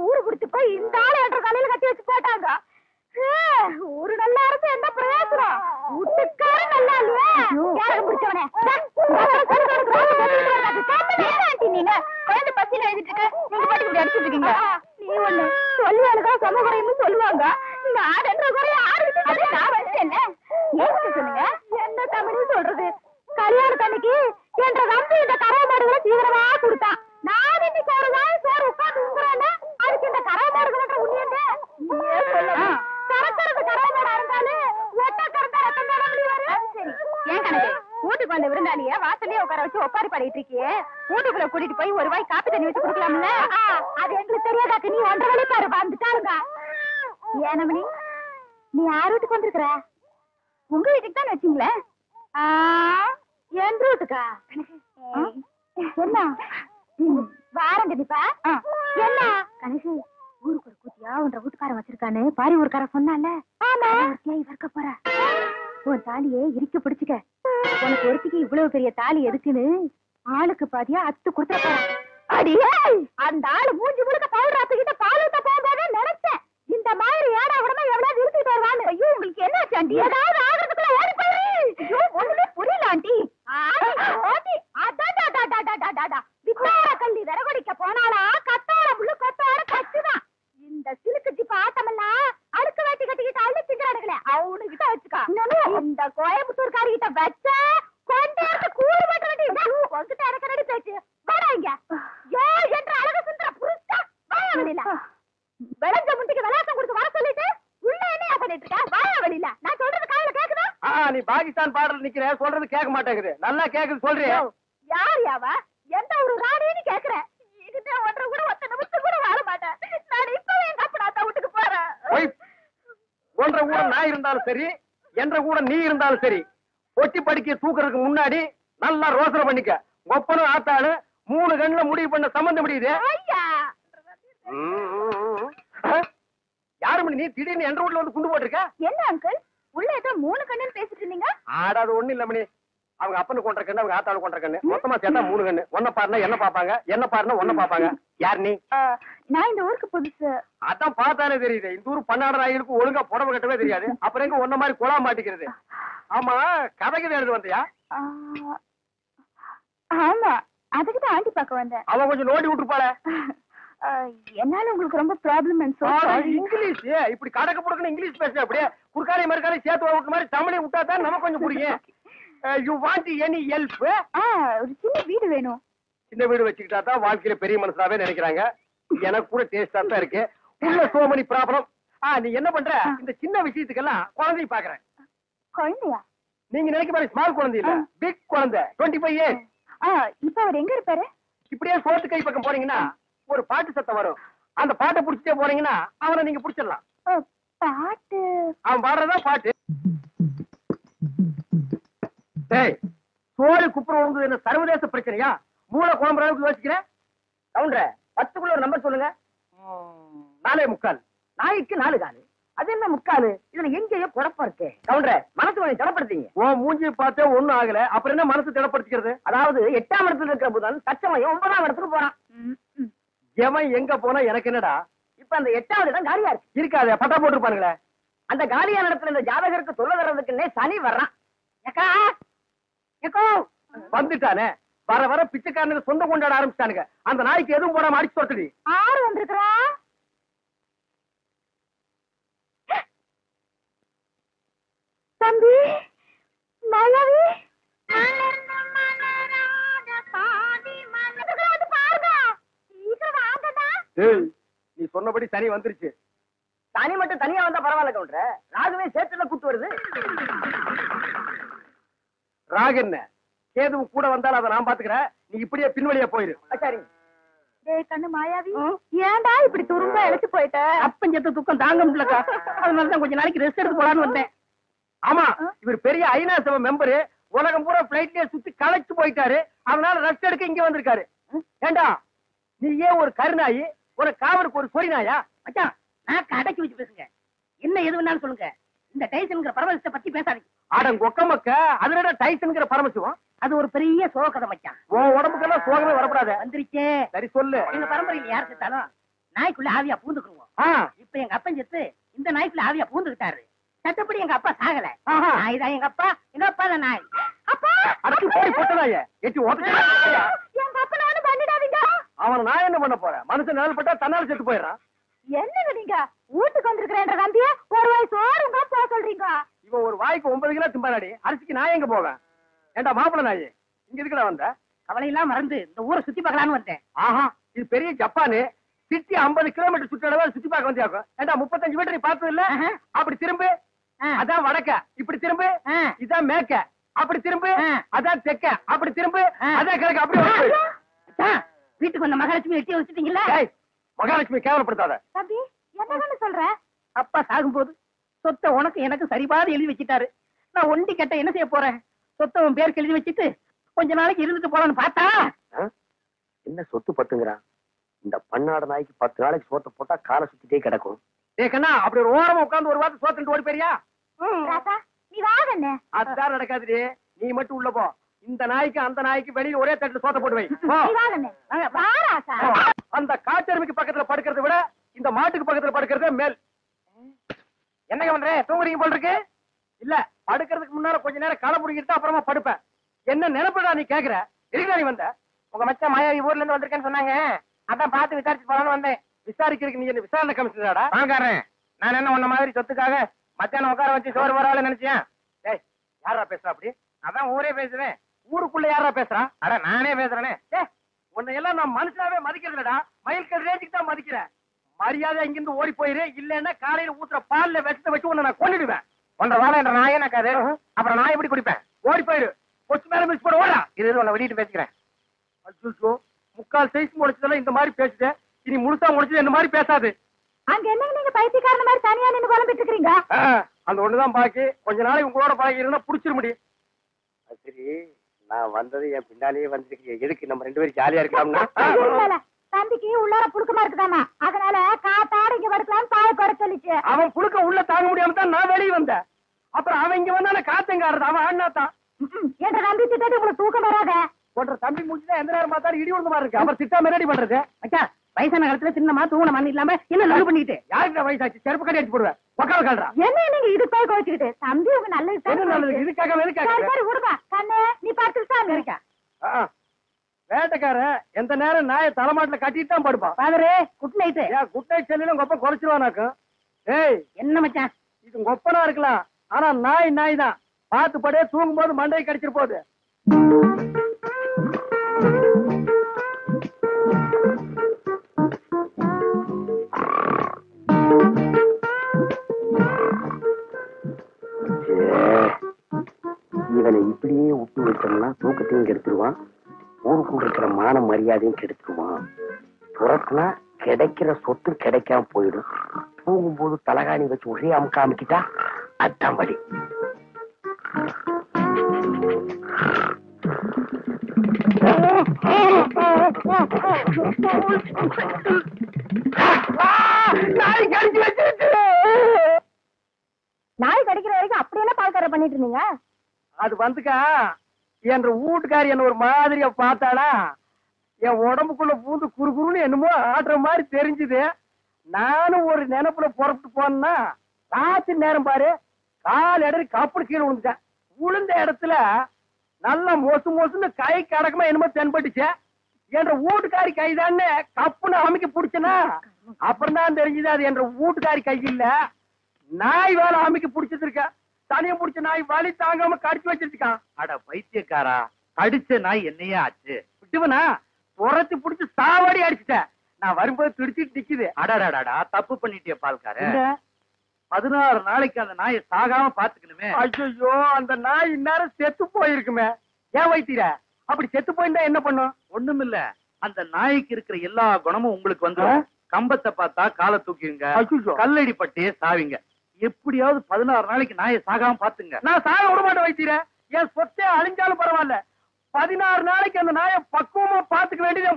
ஊரு பிடிச்சு போய் இந்த ஆளு என்ற தலையில கட்டி வச்சு போட்டாங்க. ஒரு நல்லா இருந்து என்ன பிரயோசனம்? வீட்டுக்கார நல்லா இல்லையா? யாரும் பிடிச்சவனே நீங்க குழந்தை பசியில எழுதிட்டு இருக்க, நீங்க பாட்டுக்கு இப்படி அடிச்சுட்டு இருக்கீங்க. நீ ஒண்ணு சொல்லுவாளுக்கா சமகுறைன்னு சொல்லுவாங்க. இந்த ஆடுன்ற குறைய ஆடு நான் வச்சேன்ல. ஏன் சொன்னீங்க? என்ன தமிழ் சொல்றது? கல்யாணத்தன்னைக்கு என்ற நம்பி இந்த கரை மாடுகளை தீவிரமா கொடுத்தான். நான் இன்னைக்கு ஒரு நாள் சோறு உட்காந்து உங்குறேன்னா அதுக்கு இந்த கரை மாடுகள் உண்மையே கறக்கிறது கரை மாடா இருந்தாலும் ஒட்ட கறந்தா ரத்தம் தானே வெளியே வரும். சரி ஏன் கணக்கு வீட்டுக்கு வந்த விருந்தாளிய வாசலே உட்கார வச்சு ஒப்பாரி பாடிட்டு இருக்கியே, வீட்டுக்குள்ள கூட்டிட்டு போய் ஒரு வாய் காப்பி தண்ணி வச்சு குடுக்கலாம்ல? அது எங்களுக்கு தெரியாதாக்கு நீ 1.5 வழி பாரு வந்துட்டாருங்க. ஏனமணி நீ யார் வீட்டுக்கு வந்திருக்கிற? உங்க வீட்டுக்கு தான் வச்சீங்களே. என் வீட்டுக்கா? என்ன வாரம் கண்டிப்பா என்ன கணேசி ஊருக்கு ஒரு கூத்தியா உன்ற வீட்டுக்காரன் வச்சிருக்கானு பாரி ஊருக்கார சொன்னால இவர்க்க போற உன் தாலியை இறுக்கி பிடிச்சுக்க. உனக்கு ஒருத்திக்கு இவ்வளவு பெரிய தாலி எதுக்குன்னு ஆளுக்கு பாதியா அத்து கொடுத்துட போற. அடியே அந்த ஆளு மூஞ்சி முழுக்க பவுடர் ஆத்துக்கிட்ட பால் ஊத்த போகும்போதே நினைச்சேன் இந்த மாதிரி ஏடா உடனே எவ்வளவு நிறுத்திட்டு வருவான்னு. ஐயோ உங்களுக்கு என்ன ஆண்டி? ஏதாவது ஆகிறதுக்குள்ள ஓடி போய். ஐயோ ஒண்ணுமே புரியல ஆண்டி. வித்தார கல்லி விறகுடிக்க போனாலா கத்தார முள்ளு கொத்தார கச்சுதான். இந்த சிலுக்கு ஜிப்ப ஆட்டமெல்லாம் அடுக்கு வேட்டி கட்டிக்கிட்டு அழிச்சுக்கிறானுங்களே அவனுகிட்ட வச்சுக்கா. இந்த கோயம்புத்தூர்காரி கிட்ட வச்ச கொண்டாந்து கூறு பட்டு வேண்டி உங்ககிட்ட எனக்கு ரெடி போயிட்டு வராங்க. ஏ என்ற அழகு சுந்தர புருஷா வாய வெளியில விளைஞ்ச முண்டிக்கு விளையாட்டம் கொடுத்து வர சொல்லிட்டு உள்ள என்ன பண்ணிட்டு இருக்க? வாய வெளியில நான் சொல்றது காதுல கேக்குதா? நீ பாகிஸ்தான் பாடல் நிக்கிற சொல்றது கேட்க மாட்டேங்குது. நல்லா கேக்குது சொல்றியா? யார் யாவா? எந்த ஒரு ராணின்னு கேக்குறேன். இதுவே 1.5 கூட 10 நிமிஷம் கூட வாழ மாட்டேன். நான் இப்பவே எங்க அப்பா வீட்டுக்கு போறேன். 1.5 கூட நான் இருந்தாலும் சரி, என்ற கூட நீ இருந்தாலும் சரி, ஒட்டி படிக்க தூக்குறதுக்கு முன்னாடி நல்லா ரோசனை பண்ணிக்க. ஒப்பனும் ஆத்தாளு 3 கண்ணுல முடிவு பண்ண சம்பந்தம் முடியுது. யாரு மணி நீ திடீர்னு என்ற வீட்டுல வந்து குண்டு போட்டிருக்க? என்ன அங்கிள் உள்ள ஏதோ 3 கண்ணுன்னு பேசிட்டு இருந்தீங்க? ஆடாது ஒண்ணு இல்ல மணி. அவங்க அப்பனு கொண்ட கண்ணு, அவங்க ஆத்தாளு கொண்ட கண்ணு, மொத்தமா சேர்த்தா 3 கண்ணு. ஒன்ன பாருனா என்ன பாப்பாங்க, என்ன பாருனா ஒன்ன பாப்பாங்க. யார் நீ? நான் இந்த ஊருக்கு புதுசு. அதான் பார்த்தாலே தெரியுது. இந்த ஊர் பன்னாடு நாய்களுக்கு ஒழுங்கா புடவை கட்டவே தெரியாது. அப்புறம் எங்க ஒன்ன மாதிரி குழா மாட்டிக்கிறது. ஆமா கதைக்கு எழுது வந்தியா? ஆமா அதுக்குதான் ஆண்டி பார்க்க வந்தேன். அவன் கொஞ்சம் நோண்டி விட்டுருப்பாள. என்னால உங்களுக்கு ரொம்ப ப்ராப்ளம். இங்கிலீஷ் இப்படி கடக்க புடக்குன்னு இங்கிலீஷ் பேச அப்படியே குறுக்காரி மறுக்காரி சேர்த்து விட்டு மாதிரி தமிழை விட்டா தான் நமக்கு கொஞ்சம் புரியும். You want any help? ஒரு சின்ன வீடு வேணும். சின்ன வீடு வச்சுக்கிட்டா தான் வாழ்க்கையில பெரிய மனசாவே நினைக்கிறாங்க. எனக்கு கூட டேஸ்டா தான் இருக்கு. உள்ள சோ மெனி ப்ராப்ளம். நீ என்ன பண்ற? இந்த சின்ன விஷயத்துக்கெல்லாம் குழந்தைய பாக்குறேன். குழந்தையா? நீங்க நினைக்க மாதிரி ஸ்மால் குழந்தை இல்ல, பிக் குழந்தை. 25 இயர்ஸ். இப்ப அவர் எங்க இருப்பாரு? இப்படியே சோத்து கை பக்கம் போறீங்கன்னா ஒரு பாட்டு சத்தம் வரும். அந்த பாட்டை புடிச்சிட்டே போறீங்கன்னா அவனை நீங்க புடிச்சிடலாம். பாட்டு? அவன் பாடுறதா பாட்டு. சோறு குப்புற உங்க என்ன சர்வதேச பிரச்சனையா? மூளை குழம்புற அளவுக்கு யோசிக்கிறேன். கவுண்டர 10க்குள்ள ஒரு நம்பர் சொல்லுங்க. 4.25. நாய்க்கு 4 காலு. அது என்ன முக்காலு? இதுல எங்கேயோ குழப்பம் இருக்கு. கவுண்டர மனசு கொஞ்சம் திடப்படுத்தீங்க. ஓ மூஞ்சி பார்த்தே ஒண்ணும் ஆகல. அப்புறம் என்ன மனசு திடப்படுத்திக்கிறது? அதாவது 8ஆம் இடத்துல இருக்கிற புதன் தச்சமயம் 9ஆம் இடத்துக்கு போறான். எவன் எங்க போனா எனக்கு என்னடா? இப்ப அந்த 8வது இடம் காலியா இருக்கு. இருக்காது பட்டா போட்டுருப்பானுங்களே. அந்த காலியான இடத்துல இந்த ஜாதகருக்கு சொல்ல வர்றதுக்குன்னே சனி வர்றான். வந்துட்டானே வர வர பிச்சைக்காரனுக்கு சொந்த கொண்டாட ஆரம்பிச்சானுங்க. அந்த நாய்க்கு எதுவும் போடாம அடிச்சு தொட்டுடி. ஆறு வந்திருக்கிறா. தம்பி மலவி நீ சொன்னபடி சனி வந்துருச்சு. சனி மட்டும் தனியா வந்தா பரவாயில்ல கவுண்டர. ராகுவே சேர்த்துல கூட்டு வருது. ராகு என்ன கேதுவும் கூட வந்தாலும் அதை நான் பாத்துக்கிறேன். நீ இப்படியே பின்வழியா போயிரு. சரி கண்ணு மாயாவி ஏன்டா இப்படி துரும்ப இழைச்சு போயிட்ட? அப்பஞ்சத்து துக்கம் தாங்க முடியலக்கா. அதனாலதான் கொஞ்ச நாளைக்கு ரெஸ்ட் எடுத்து போலான்னு வந்தேன். ஆமா இவர் பெரிய ஐநா சபை மெம்பரு. உலகம் பூரா பிளைட்லயே சுத்தி களைச்சு போயிட்டாரு. அதனால ரெஸ்ட் எடுக்க இங்க வந்திருக்காரு. ஏண்டா நீ ஏன் ஒரு கருநாயி உனக்கு காவலுக்கு ஒரு சொறி நாயா? மச்சான் நான் அடக்கி வச்சு பேசுங்க. என்ன எது வேணாலும் சொல்லுங்க. இந்த டைசன்ங்கிற பரமசிவத்தை பத்தி பேசாதீங்க. அடங்க ஒக்கமக்க அதுல டைசன்ங்கிற பரமசிவம். அது ஒரு பெரிய சோக கதை மச்சான். உன் உடம்புக்கெல்லாம் சோகமே வரப்படாது. வந்துருச்சே. சரி சொல்லு. எங்க பரம்பரையில் யார் செத்தாலும் நாய்க்குள்ள ஆவியா பூந்துக்குருவோம். இப்ப எங்க அப்பன் செத்து இந்த நாய்க்குள்ள ஆவியா பூந்துக்கிட்டாரு. சட்டப்படி எங்க அப்பா சாகல. நாய் தான் எங்க அப்பா, எங்க அப்பா தான் நாய். அப்பா அடக்கு போய் போட்டதாயே எட்டி ஓட்டு. எங்க அப்பா நானும் பண்ணிடாதீங்க. அவனை நான் என்ன பண்ண போறேன்? மனுஷன் நிழல் பட்டா தன்னால செத்து போயிடறான். என்னங்க நீங்க வீட்டுக்கு வந்திருக்கிறேன்ற நம்பிய ஒரு வயசு சோறுங்க போக சொல்றீங்க? இவன் ஒரு வாய்க்கு 9 கிலோ திம்பாடி. அரிசிக்கு நான் எங்க போவேன்? ஏண்டா மாப்பிள்ள நாய், இங்க இருக்குடா வந்த? கவலை எல்லாம் மறந்து இந்த ஊரை சுத்தி பார்க்கலான்னு வந்தேன். ஆஹா, இது பெரிய ஜப்பானு. சிட்டி 50 கிலோமீட்டர் சுற்றளவு சுத்தி பார்க்க வந்தியாக்கும். ஏண்டா 35 மீட்டர் நீ பார்த்தது இல்ல? அப்படி திரும்பு, அதான் வடக்க. இப்படி திரும்பு, இதான் மேக்க. அப்படி திரும்பு, அதான் தெக்க. அப்படி திரும்பு, அதான் கிழக்கு. அப்படி வீட்டுக்கு வந்த மகாலட்சுமி எட்டி வச்சுட்டீங்களா? மகாலட்சுமி கேவலப்படுத்தாத. தம்பி என்னன்னு சொல்ற? அப்பா சாகும்போது சொத்தை உனக்கு எனக்கு சரிபாதி எழுதி வச்சுட்டாரு. நான் ஒண்டி கட்ட என்ன செய்ய போறேன்? சொத்தை உன் பேருக்கு எழுதி வச்சுட்டு கொஞ்ச நாளைக்கு இருந்துட்டு போலான்னு பார்த்தா என்ன சொத்து பத்துங்கிறான்? இந்த பன்னாட நாய்க்கு 10 நாளைக்கு சோத்த போட்டா காலை சுத்திட்டே கிடக்கும். கண்ணா, அப்படி ஒரு ஓரமா உட்கார்ந்து ஒரு வாரத்தை சோத்துட்டு ஓடி போறியா? நீ வாங்கண்ணே. அதுதான் நடக்காது. நீ மட்டும் உள்ள போ. இந்த நாய்க்கு அந்த நாய்க்கு வெளியில ஒரே தட்டுல சோத்த போட்டு வை. அந்த காட்டெருமைக்கு பக்கத்துல படுக்கிறத விட இந்த மாட்டுக்கு பக்கத்துல படுக்கிறதே மேல். என்னங்க பண்ற? தூங்குறீங்க போல் இருக்கு. இல்ல, படுக்கிறதுக்கு முன்னால கொஞ்ச நேரம் களை புடிக்கிட்டு அப்புறமா படுப்பேன். என்ன நினைப்படா நீ கேக்குற? இருக்கா நீ வந்த? உங்க மச்சான் மாயாவி ஊர்ல இருந்து வந்திருக்கேன்னு சொன்னாங்க. அதான் பார்த்து விசாரிச்சு போலான்னு வந்தேன். விசாரிக்கிறதுக்கு நீ என்ன விசாரணை கமிஷனராடா? வாங்காரன். நான் என்ன உன்ன மாதிரி சொத்துக்காக மச்சான உட்கார வச்சு சோறு வரால நினைச்சேன். டேய், யாரா பேசுறா அப்படி? அதான் ஊரே பேசுவேன். ஊருக்குள்ள யாரா பேசுறா? அட நானே பேசுறேனே. டேய், உன்னை எல்லாம் நான் மனுஷனாவே மதிக்கிறதுலடா. மயில்கல் ரேஞ்சுக்கு தான் மதிக்கிறேன். மரியாதை இங்கிருந்து ஓடி போயிரு. இல்லன்னா காலையில ஊத்துற பால்ல விஷத்தை வச்சு உன்னை நான் கொன்னுடுவேன். ஒன்றரை வாழை என்ற நாயே நக்காது. அப்புறம் நான் எப்படி குடிப்பேன்? ஓடி போயிரு. கொச்சு மேல மிஸ் போட ஓடா. இது உன்னை வெடிட்டு பேசிக்கிறேன். அச்சோ, முக்கால் சைஸ் முடிச்சதெல்லாம் இந்த மாதிரி பேசுது. இனி முழுசா முடிச்சது இந்த மாதிரி பேசாது. அங்க என்ன நீங்க பைத்தியக்காரன மாதிரி தனியா நின்னு குழம்பிட்டு இருக்கீங்க? அந்த ஒண்ணுதான் பாக்கி. கொஞ்ச நாளைக்கு உங்களோட பழகினா புடிச்சிட முடியும். சரி, நான் வந்தது என் பின்னாலேயே வந்துருக்கீங்க. எதுக்கு நம்ம 2 பேரும் ஜாலியா இருக்கலாம்னா? தம்பிக்கு உள்ளார புழுக்கமா இருக்குதாமா, அதனால காத்தாட இங்க படுக்கலாம்னு பாய குறை சொல்லிச்சு. அவன் புழுக்க உள்ள தாங்க முடியாம தான் நான் வெளியே வந்தேன். அப்புறம் அவன் இங்க வந்தான காத்தங்காரது. அவன் அண்ணாத்தான் என்ற நம்பி திட்டு உங்களுக்கு தூக்கம் வராத. ஒன்ற தம்பி முடிச்சுதான் எந்த நேரம் பார்த்தாலும் இடி விழுந்த மாதிரி இருக்கு. அவர் திட்டாம ரெடி பண்றது. அக்கா, வயசான காலத்துல சின்னமா தூங்கின மண் இல்லாம என்ன நடு பண்ணிட்டு யாருக்கு வயசாச்சு? செருப்பு கட்டி அடிச்சு போடுவேன். உக்கால கால்றா. என்ன நீங்க இது போய் கோச்சிக்கிட்டு? தம்பி உங்க நல்லது இதுக்காக விடுப்பா. கண்ணு நீ பார்த்துட்டு இருக்கா? வேட்டைக்காரன் எந்த நேரம் நாயை தலைமாட்டில கட்டிட்டு தான் படுப்பான். பாதரே, குட் நைட். குட் நைட் செல்லிலும் கொப்ப குறைச்சிருவானாக்கும். ஏய், என்ன மச்சான் இது கொப்பனா இருக்கலாம், ஆனா நாய் தான். பார்த்து படே, தூங்கும் போது மண்டையை கடிச்சிட்டு போகுது. இவனை இப்படியே விட்டு வச்சோம்னா தூக்கத்தையும் கெடுத்துருவான், ஊருக்குள்ள இருக்கிற மான மரியாதையும் கெடுத்துருவான். துறக்குனா கிடைக்கிற சொத்து கிடைக்காம போயிடும். தூங்கும்போது தலகாணி வச்சு ஒரே அமுக்க அமுக்கிட்டா அதான் வழி. நாய் கடிச்சு வச்சிருச்சு. நாய் கடிக்கிற வரைக்கும் அப்படியெல்லாம் பால்கார பண்ணிட்டு இருந்தீங்க? அது வந்துக்கா, என்ற வீட்டுக்காரி என்ன ஒரு மாதிரியா பார்த்தாடா. என் உடம்புக்குள்ள பூந்து குறுகுறுன்னு என்னமோ ஆடுற மாதிரி தெரிஞ்சுது. நானும் ஒரு நினைப்புல புறப்பட்டு போனா ராத்திரி நேரம் பாரு, கால் இடறி கப்படு கீழே விழுந்துட்டேன். விழுந்த இடத்துல நல்லா மொசுன்னு கை கடக்கமா என்னமோ தென்பட்டுச்சு. என்ற வீட்டுக்காரி கைதான்னு கப்புன்னு அமைக்க பிடிச்சனா அப்புறம் தான் தெரிஞ்சுது அது என்ற வீட்டுக்காரி கை இல்ல, நாய் வேலை அமைக்க பிடிச்சது இருக்க. தனியம் பிடிச்ச நாய் வலி தாங்காம கடிச்சு வச்சிருக்கான். அட பைத்தியக்காரா, கடிச்ச நாய் என்னையா ஆச்சு? விட்டுவனா துரத்தி பிடிச்சு சாவடி அடிச்சுட்டேன். நான் வரும்போது துடிச்சிட்டு நிக்குது. அடடாடா, தப்பு பண்ணிட்டிய பால்கார. 16 நாளைக்கு அந்த நாயை சாகாம பாத்துக்கணுமே. ஐயோ, அந்த நாய் இந்நேரம் செத்து போயிருக்குமே. ஏன் வைத்தீர? அப்படி செத்து போயிருந்தா என்ன பண்ணும்? ஒண்ணுமில்ல, அந்த நாய்க்கு இருக்கிற எல்லா குணமும் உங்களுக்கு வந்து கம்பத்தை பார்த்தா காலை தூக்கிங்க, கல்லடி பட்டே சாவிங்க. எப்படியாவது 16 நாளைக்கு நாயை சாகாம பாத்துங்க. நான் சாக விட மாட்டேன் வைத்தீர. என் சொத்தே அழிஞ்சாலும் பரவாயில்ல, 16 நாளைக்கு அந்த நாயை பக்குவமா பாத்துக்க வேண்டியது.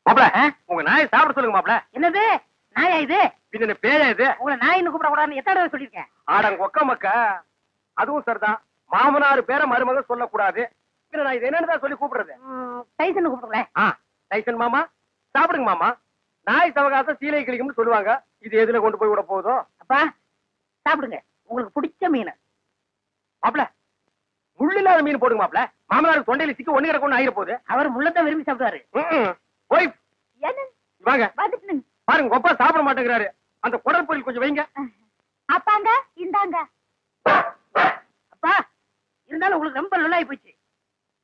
மாப்ள, உங்க நாயை சாப்பிட சொல்லுங்க மாப்ள. என்னது நாயா இது? பின்ன பேயா இது? உங்களை நாயின்னு கூப்பிட கூடாதுன்னு எத்தனை தடவை சொல்லிருக்கேன். ஆடங்க ஒக்க மக்க. அதுவும் சரிதான், மாமனார் பேரை மருமக சொல்லக்கூடாது. நான் இது என்னன்னு சொல்லி கூப்பிடுறது? டைசன் கூப்பிடுறேன். டைசன் மாமா சாப்பிடுங்க மாமா. நாய் சவகாசம் சீலை கிளிக்கும்னு சொல்லுவாங்க. இது எதுல கொண்டு போய் விட போதும்? அப்பா சாப்பிடுங்க, உங்களுக்கு பிடிச்ச மீன். மாப்ள முள்ளில்லாத மீன் போடுங்க மாப்ள. மாமனாருக்கு தொண்டையில சிக்க ஒண்ணு கிடக்கும் ஆயிர போகுது. அவர் முள்ளத்தான் விரும்பி சாப்பிடுவாரு. போய் வாங்க வந்துட்டு பாருங்க, கொப்பா சாப்பிட மாட்டேங்கிறாரு. அந்த குடல் பொரியல் கொஞ்சம் வைங்க. அப்பாங்க இந்தாங்க. அப்பா இருந்தாலும் உங்களுக்கு ரொம்ப நல்லாயி போச்சு.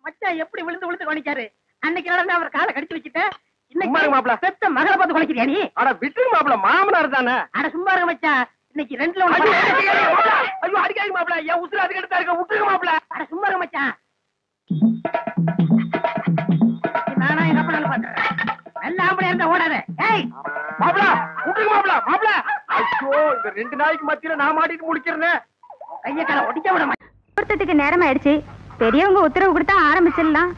மச்சான் எப்படி விழுந்து விழுந்து கவனிச்சாரு. அன்னைக்கு நடந்து அவர் காலை கடிச்சு வச்சுட்டேன். இன்னைக்கு மாப்ள பெத்த மகளை பார்த்து குலைக்கிறியா நீ? அட விட்டுருங்க மாப்ள, மாமனார் தானே. அட சும்மா இருங்க மச்சான், இன்னைக்கு ரெண்டுல ஒண்ணு. ஐயோ அடிக்காதீங்க மாப்ள, என் உசுறு அதுக்கு எடுத்தா இருக்க. விட்டுருங்க மாப்ள. அட சும்மா இருங்க மச்சான். நானா எங்க அப்பா பண்றேன். நல்ல ஆம்பளையா இருந்தா ஓடாத. ஏய் மாப்ள விட்டுருங்க மாப்ள. மாப்ள ஐயோ இந்த ரெண்டு நாய்க்கு மத்தியில நான் மாட்டிட்டு முடிக்கிறேன். கைய கால ஒடிக்க விட மாட்டேன். பொருத்தத்துக்கு நேரம் ஆயிடுச்சு. பெரியவங்க உத்தரவு கொடுத்தா ஆரம்பிச்சிடலாம்.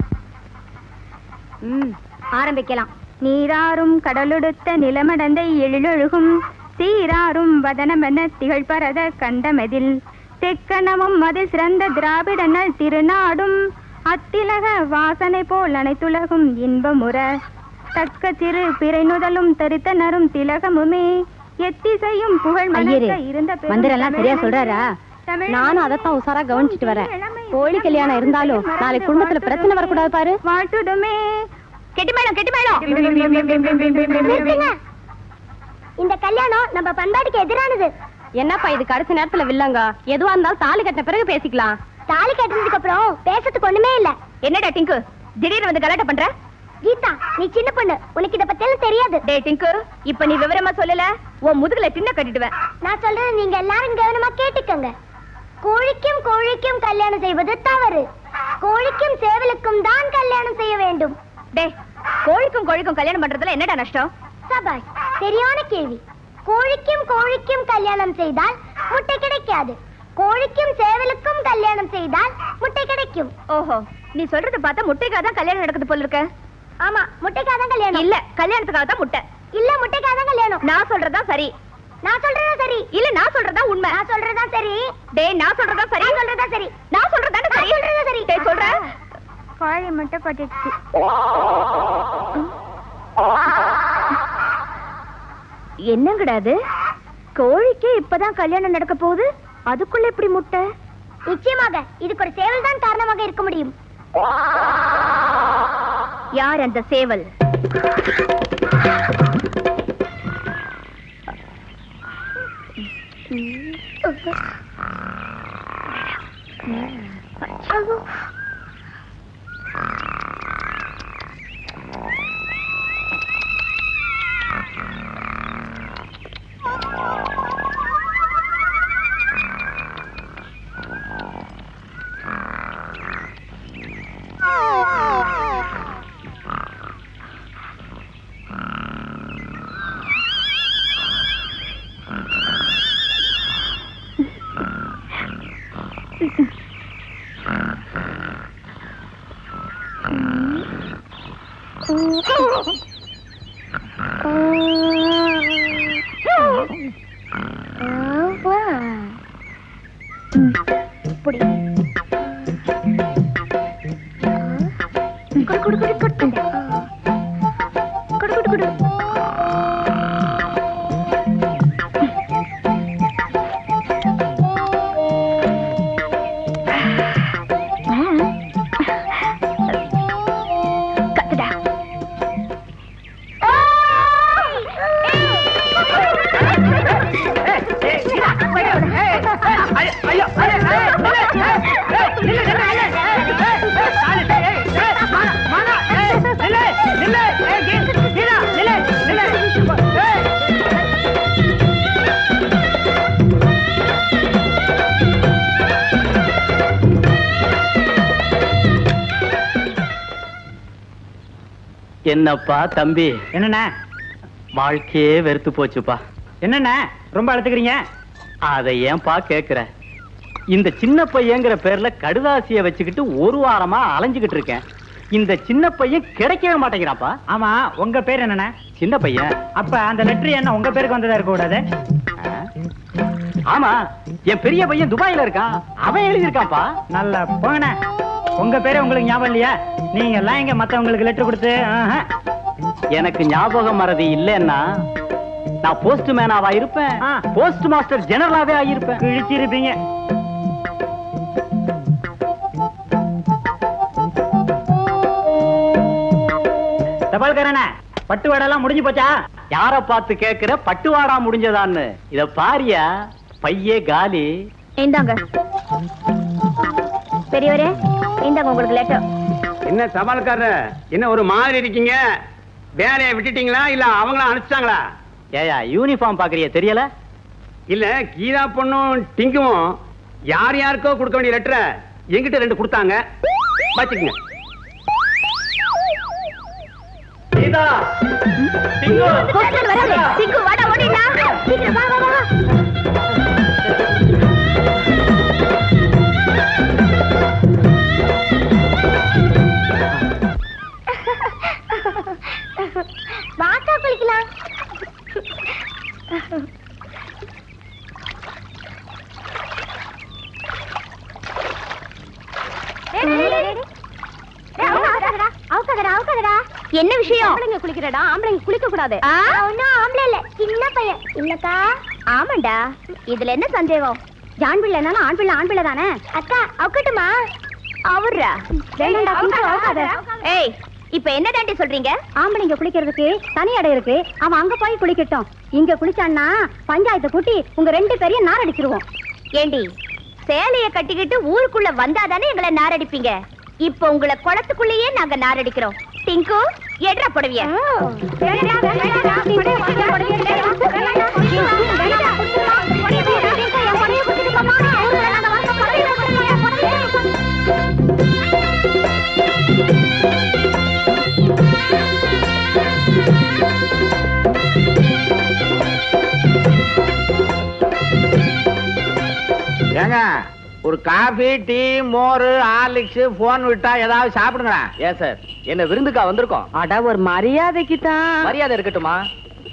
ஆரம்பிக்கலாம். நீராறும் கடலுடுத்த நிலமடந்தை எழிலொழுகும் சீராறும் வதனமென திகழ்பரத கண்டமெதில் தெக்கணமும் அதில் சிறந்த திராவிடனல் திருநாடும் அத்திலக வாசனை போல் அனைத்துலகும் இன்பமுற தக்க சிறு பிறை நுதலும் தரித்தனரும் திலகமுமே எத்திசையும் புகழ் மணக்க இருந்த மந்திரெல்லாம் சரியா சொல்றாரா? நானும் அதத்தான் உசாரா கவனிச்சுட்டு வரேன். கோழி கல்யாணம் இருந்தாலும் நாளைக்கு குடும்பத்துல பிரச்சனை வரக்கூடாது பாரு. வாழ்த்துடுமே. கெட்டிமேளம் கெட்டிமேளம். இந்த கல்யாணம் நம்ம பண்பாட்டுக்கு எதிரானது. என்னப்பா இது கடைசி நேரத்துல வில்லங்க? எதுவா இருந்தாலும் தாலி கட்டின பிறகு பேசிக்கலாம். தாலி கட்டினதுக்கு அப்புறம் பேசறதுக்கு ஒண்ணுமே இல்ல. என்னடா டிங்கு திடீர்னு வந்து கலாட்ட பண்ற? கீதா நீ சின்ன பொண்ணு, உனக்கு இத பத்தி எல்லாம் தெரியாது. டேய் டிங்கு, இப்ப நீ விவரமா சொல்லல உன் முதுகுல டின்ன கட்டிடுவேன். நான் சொல்றது நீங்க எல்லாரும் கவனமா கேட்டுக்கங்க. கோழிக்கும் கோழிக்கும் கல்யாணம் செய்வது தவறு. கோழிக்கும் சேவலுக்கும் தான் கல்யாணம் செய்ய வேண்டும். டேய் கோழிக்கும் கோழிக்கும் கல்யாணம் பண்றதுல என்னடா நஷ்டம்? சபாஷ், சரியான கேள்வி. கோழிக்கும் கோழிக்கும் கல்யாணம் செய்தால் முட்டை கிடைக்காது. கோழிக்கும் சேவலுக்கும் கல்யாணம் செய்தால் முட்டை கிடைக்கும். ஓஹோ, நீ சொல்றத பார்த்தா முட்டைக்காக தான் கல்யாணம் நடக்குது போல இருக்க. ஆமா, முட்டைக்காக தான் கல்யாணம். இல்ல கல்யாணத்துக்காக தான் முட்டை. இல்ல முட்டைக்காக தான் கல்யாணம். நான் சொல்றதா சரி. நான் சொல்றதா சரி. இல்ல நான் சொல்றதா உண்மை. நான் சொல்றதா சரி. டேய் நான் சொல்றதா சரி. நான் சொல்றதா சரி. நான் சொல்றதா சரி. நான் சொல்றதா சரி. டேய் சொல்ற. கோழி முட்டை போட்டுச்சு. என்னங்கடா அது? கோழிக்கு இப்பதான் கல்யாணம் நடக்க போகுது, அதுக்குள்ள எப்படி முட்டை? நிச்சயமாக இதுக்கு ஒரு சேவல் தான் காரணமாக இருக்க முடியும். யார் அந்த சேவல்? என்னப்பா தம்பி? என்னண்ணா வாழ்க்கையே வெறுத்து போச்சுப்பா. என்னண்ணா ரொம்ப அழுத்துக்கிறீங்க? அதை ஏன்பா கேக்குற? இந்த சின்ன பையங்கிற பேர்ல கடுதாசிய வச்சுக்கிட்டு ஒரு வாரமா அலைஞ்சுகிட்டு இருக்கேன். இந்த சின்ன பையன் கிடைக்கவே மாட்டேங்கிறாப்பா. ஆமா, உங்க பேர் என்னண்ணே? சின்ன பையன். அப்ப அந்த லெட்டர் என்ன உங்க பேருக்கு வந்ததா இருக்க கூடாது? ஆமா, என் பெரிய பையன் துபாயில இருக்கான், அவன் எழுதியிருக்கான்ப்பா. நல்ல போன, உங்க பேரே உங்களுக்கு ஞாபகம் இல்லையா? நீங்க எல்லாம் இங்க மத்தவங்களுக்கு லெட்டர் கொடுத்து எனக்கு ஞாபகம் மறதி இல்லைன்னா நான் போஸ்ட் மேனாவா இருப்பேன், போஸ்ட் மாஸ்டர் ஜெனரலாவே ஆகியிருப்பேன். கிழிச்சிருப்பீங்க. தபால்காரனே, பட்டுவாடெல்லாம் முடிஞ்சு போச்சா? யார பார்த்து கேக்குற பட்டுவாடா முடிஞ்சதான்னு? இத பாரியா, பையே காலி. இந்தாங்க பெரியவரே, இந்தாங்க உங்களுக்கு லெட்டர். என்ன தபால்காரர், என்ன ஒரு மாதிரி இருக்கீங்க? வேலையை விட்டுட்டீங்களா இல்ல அவங்கள அனுப்பிச்சாங்களா? ஏயா யூனிஃபார்ம் பாக்குறிய தெரியல? இல்ல கீதா பொண்ணும் டிங்குவும் யார் யாருக்கோ கொடுக்க வேண்டிய லெட்டரை எங்கிட்ட 2 கொடுத்தாங்க, வச்சுக்கங்க. கீதா, டிங்கு, டிங்கு வாடா, ஓடிடா. சீக்கிரம் வா வா வா. வாட்டா குளிக்கலாம். என்ன விஷயம்? ஆம்பளைங்க குளிக்கிறடா, ஆம்பளைங்க குளிக்க கூடாது. ஒன்னும் ஆம்பளை இல்ல, சின்ன பையன் இல்லக்கா. ஆமாண்டா, இதுல என்ன சந்தேகம்? ஆண் பிள்ளைனா ஆண் பிள்ளை, ஆண் பிள்ளை தானே. அக்கா அவுக்கட்டுமா? அவர்ரா வேண்டாம்டா, கொஞ்சம் அவுக்காத. ஏய், இப்ப என்ன தாண்டி சொல்றீங்க? ஆம்பளைங்க குளிக்கிறதுக்கு தனி இடம் இருக்கு, அவன் அங்க போய் குளிக்கட்டும். இங்க குளிச்சான்னா பஞ்சாயத்தை கூட்டி உங்க 2 பேரையும் நாரடிச்சிருவோம். ஏண்டி, சேலைய கட்டிக்கிட்டு ஊருக்குள்ள வந்தாதானே எங்களை நாரடிப்பீங்க? இப்ப உங்களை குளத்துக்குள்ளேயே நாங்க நாரடிக்கிறோம். டிங்கு, எட்ரா புடவிய. ஏங்க, ஒரு காபி, டீ, மோர், ஹார்லிக்ஸ், போன் விட்டா ஏதாவது சாப்பிடுங்களா? ஏன் சார், என்ன விருந்துக்கா வந்திருக்கோம்? அட ஒரு மரியாதைக்கு தான். மரியாதை இருக்கட்டுமா?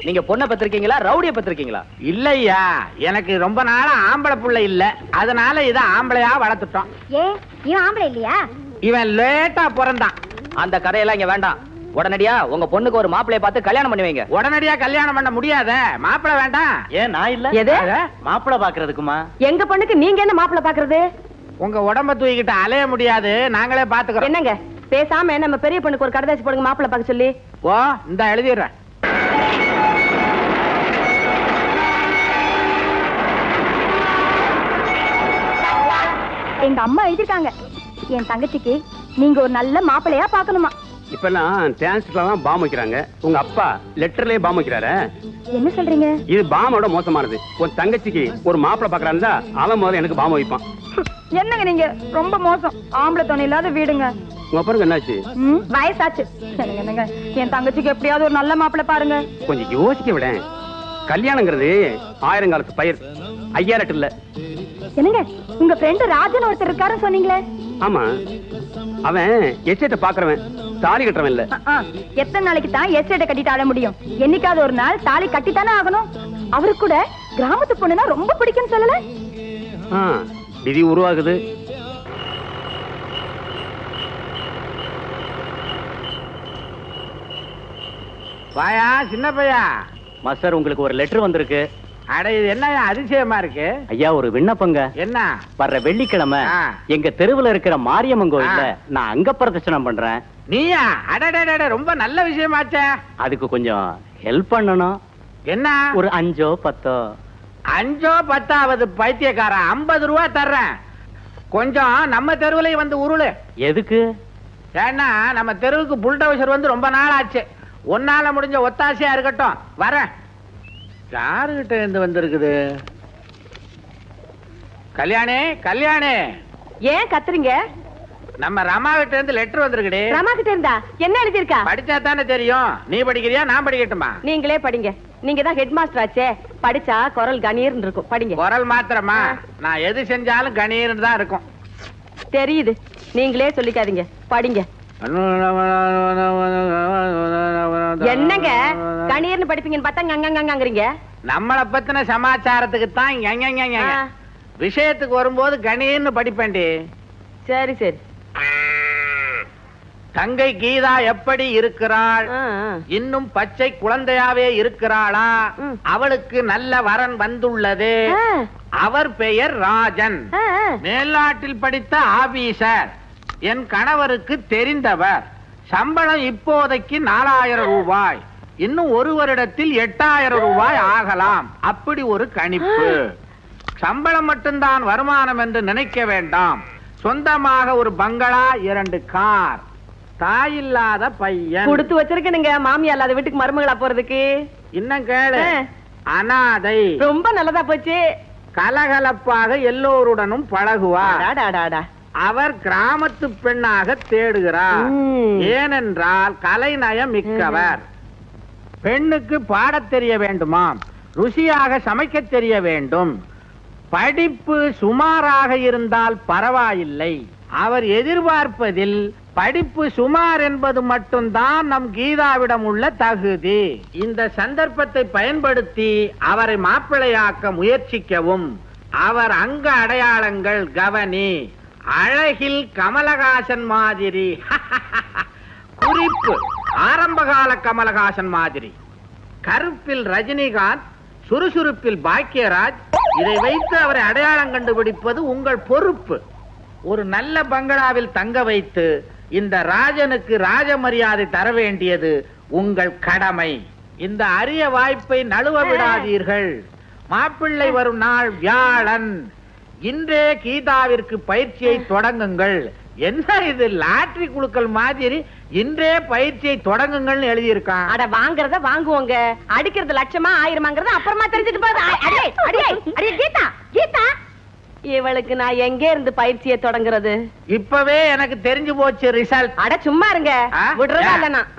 நீங்க பொண்ணை பத்திருக்கீங்களா, ரவுடிய பத்திருக்கீங்களா? இல்லையா, எனக்கு ரொம்ப நாளா ஆம்பளை புள்ள இல்ல, அதனால இத ஆம்பளையா வளர்த்துட்டோம். ஏ, இவன் ஆம்பளை இல்லையா? இவன் லேட்டா பிறந்தான். அந்த கதையெல்லாம் இங்க வேண்டாம். உடனடியா உங்க பொண்ணுக்கு ஒரு மாப்பிளைய பார்த்து கல்யாணம் பண்ணி வைங்க. உடனடியா கல்யாணம் பண்ண முடியாத, மாப்பிளை வேண்டாம். ஏன் நான் இல்ல? எது? மாப்பிளை பாக்குறதுக்குமா? எங்க பொண்ணுக்கு நீங்க என்ன மாப்பிள்ளை பாக்குறது? உங்க உடம்ப தூக்கிட்டு அலைய முடியாது, நாங்களே பாத்துக்கிறோம். என்னங்க பேசாம நம்ம பெரிய பொண்ணுக்கு ஒரு கடைதாசி போடுங்க, மாப்பிள்ளை பார்க்க சொல்லி. ஓ, இந்த எழுதிடுறேன். எங்க அம்மா எழுதிருக்காங்க, என் தங்கச்சிக்கு நீங்க ஒரு நல்ல மாப்பிள்ளையா பாக்கணுமா. இப்பெல்லாம் டிரான்ஸ்பர்லாம் பாம் வைக்கிறாங்க, உங்க அப்பா லெட்டர்லயே பாம் வைக்கிறாரு. என்ன சொல்றீங்க? இது பாமோட மோசமானது. உன் தங்கச்சிக்கு ஒரு மாப்பிள்ளை பாக்குறான்னு அவன் முதல்ல எனக்கு பாம் வைப்பான். என்னங்க நீங்க ரொம்ப மோசம். ஆம்பளை துணை இல்லாத வீடுங்க. உங்க அப்பாருக்கு என்னாச்சு? வயசாச்சு. என்னங்க, என் தங்கச்சிக்கு எப்படியாவது ஒரு நல்ல மாப்பிள்ளை பாருங்க. கொஞ்சம் யோசிக்க விட. கல்யாணங்கிறது 1000 காலத்து பயிர், 5000 இல்ல. என்னங்க, உங்க ஃப்ரெண்ட் ராஜன் ஒருத்தர் இருக்காருன்னு சொன்னீங்களே? ஆமா, அவன் எஸ்டேட்ட பாக்குறவன், தாலி கட்டுறவன் இல்ல. எத்தனை நாளைக்கு தான் எஸ்டேட்டை கட்டிட்டு ஆட முடியும்? என்னைக்காவது ஒரு நாள் தாலி கட்டித்தானே ஆகணும். அவருக்கு கூட கிராமத்து பொண்ணுனா ரொம்ப பிடிக்கும்னு சொல்லல. விதி உருவாகுது. வாயா சின்ன பையா. மாஸ்டர், உங்களுக்கு ஒரு லெட்டர் வந்திருக்கு. அட, இது என்ன அதிசயமா இருக்கு? ஐயா, ஒரு விண்ணப்பங்க. என்ன? வர்ற வெள்ளிக்கிழமை எங்க தெருவுல இருக்கிற மாரியம்மன் கோயில்ல நான் அங்க பிரதட்சணம் பண்றேன். நீயா? அடடட, ரொம்ப நல்ல விஷயமாச்சே. அதுக்கு கொஞ்சம் ஹெல்ப் பண்ணணும். என்ன? ஒரு 5 or 10. 5 or 10 பைத்தியக்காரன், 50 ரூபா தர்றேன். கொஞ்சம் நம்ம தெருவுலயும் வந்து உருளு. எதுக்கு? ஏன்னா நம்ம தெருவுக்கு புல்டோசர் வந்து ரொம்ப நாள் ஆச்சு. ஒன்னால முடிஞ்ச ஒத்தாசையா இருக்கட்டும், வரேன். யாருகிட்ட இருந்து வந்திருக்குது? கல்யாணி, கல்யாணி. ஏன் கத்துறீங்க? நம்ம ரமா கிட்ட இருந்து லெட்டர் வந்திருக்குடி. ரமா கிட்ட இருந்தா என்ன எழுதிருக்கா? படிச்சா தானே தெரியும். நீ படிக்கிறியா, நான் படிக்கட்டுமா? நீங்களே படிங்க. நீங்க தான் ஹெட் மாஸ்டர் ஆச்சே, படிச்சா குரல் கணீர்னு இருக்கும். படிங்க. குரல் மாத்திரமா? நான் எது செஞ்சாலும் கணீர்னு தான் இருக்கும். தெரியுது, நீங்களே சொல்லிக்காதீங்க. படிங்க. என்னங்க கணீர்னு படிப்பீங்கன்னு பார்த்தா அங்கறீங்க. நம்மளை பத்தின சமாச்சாரத்துக்கு தான் விஷயத்துக்கு வரும்போது கணீர்னு படிப்பேன்டி. சரி சரி. தங்கை கீதா எப்படி இருக்கிறாள்? இன்னும் பச்சை குழந்தையாவே இருக்கிறாளா? அவளுக்கு நல்ல வரன் வந்துள்ளது. அவர் பெயர் ராஜன், மேல்நாட்டில் படித்த ஆபீசர். என் கணவருக்கு தெரிந்தவர். சம்பளம் இப்போதைக்கு 4000 ரூபாய். இன்னும் 1 வருடத்தில் 8000 ரூபாய் ஆகலாம். அப்படி ஒரு கணிப்பு. சம்பளம் மட்டும்தான் வருமானம் என்று நினைக்க வேண்டாம். சொந்தமாக ஒரு பங்களா, 2 கார். தாயில்லாத பையன். கொடுத்து வச்சிருக்கனுங்க மாமியா இல்லாத வீட்டுக்கு மருமகளா போறதுக்கு. இன்னும் கேளு. அனாதை. ரொம்ப நல்லதா போச்சு. கலகலப்பாக எல்லோருடனும் பழகுவார். அவர் கிராமத்து பெண்ணாக தேடுகிறார். ஏனென்றால் கலைநயம் மிக்கவர். பெண்ணுக்கு பாடத் தெரிய வேண்டுமாம். ருசியாக சமைக்க தெரிய வேண்டும். படிப்பு சுமாராக இருந்தால் பரவாயில்லை. அவர் எதிர்பார்ப்பதில் படிப்பு சுமார் என்பது மட்டும்தான் நம் கீதாவிடம் உள்ள தகுதி. இந்த சந்தர்ப்பத்தை பயன்படுத்தி அவரை மாப்பிள்ளையாக்க முயற்சிக்கவும். அவர் அங்க அடையாளங்கள் கவனி. அழகில் கமலஹாசன் மாதிரி. குறிப்பு, ஆரம்பகால கமலஹாசன் மாதிரி. கருப்பில் ரஜினிகாந்த், சுறுசுறுப்பில் பாக்கியராஜ். இதை வைத்து அவரை அடையாளம் கண்டுபிடிப்பது உங்கள் பொறுப்பு. ஒரு நல்ல பங்களாவில் தங்க வைத்து இந்த ராஜனுக்கு ராஜ மரியாதை தர வேண்டியது உங்கள் கடமை. இந்த அரிய வாய்ப்பை நழுவ விடாதீர்கள். மாப்பிள்ளை வரும் நாள் வியாழன். இன்றே கீதாவிற்கு பயிற்சியை தொடங்குங்கள். என்ன இது லாட்டரி குழுக்கள் மாதிரி இன்றே பயிற்சியை தொடங்குங்கள் எழுதியிருக்கான். அட வாங்குறத வாங்குவோங்க, அடிக்கிறது லட்சமா 1000மாங்கிறத அப்புறமா தெரிஞ்சுட்டு போகுது. அடே அடே அடே கீதா கீதா, இவளுக்கு நான் எங்க இருந்து பயிற்சியை தொடங்குறது? இப்பவே எனக்கு தெரிஞ்சு போச்சு ரிசல்ட். அட சும்மா இருங்க, விடுறதா இல்ல நான்.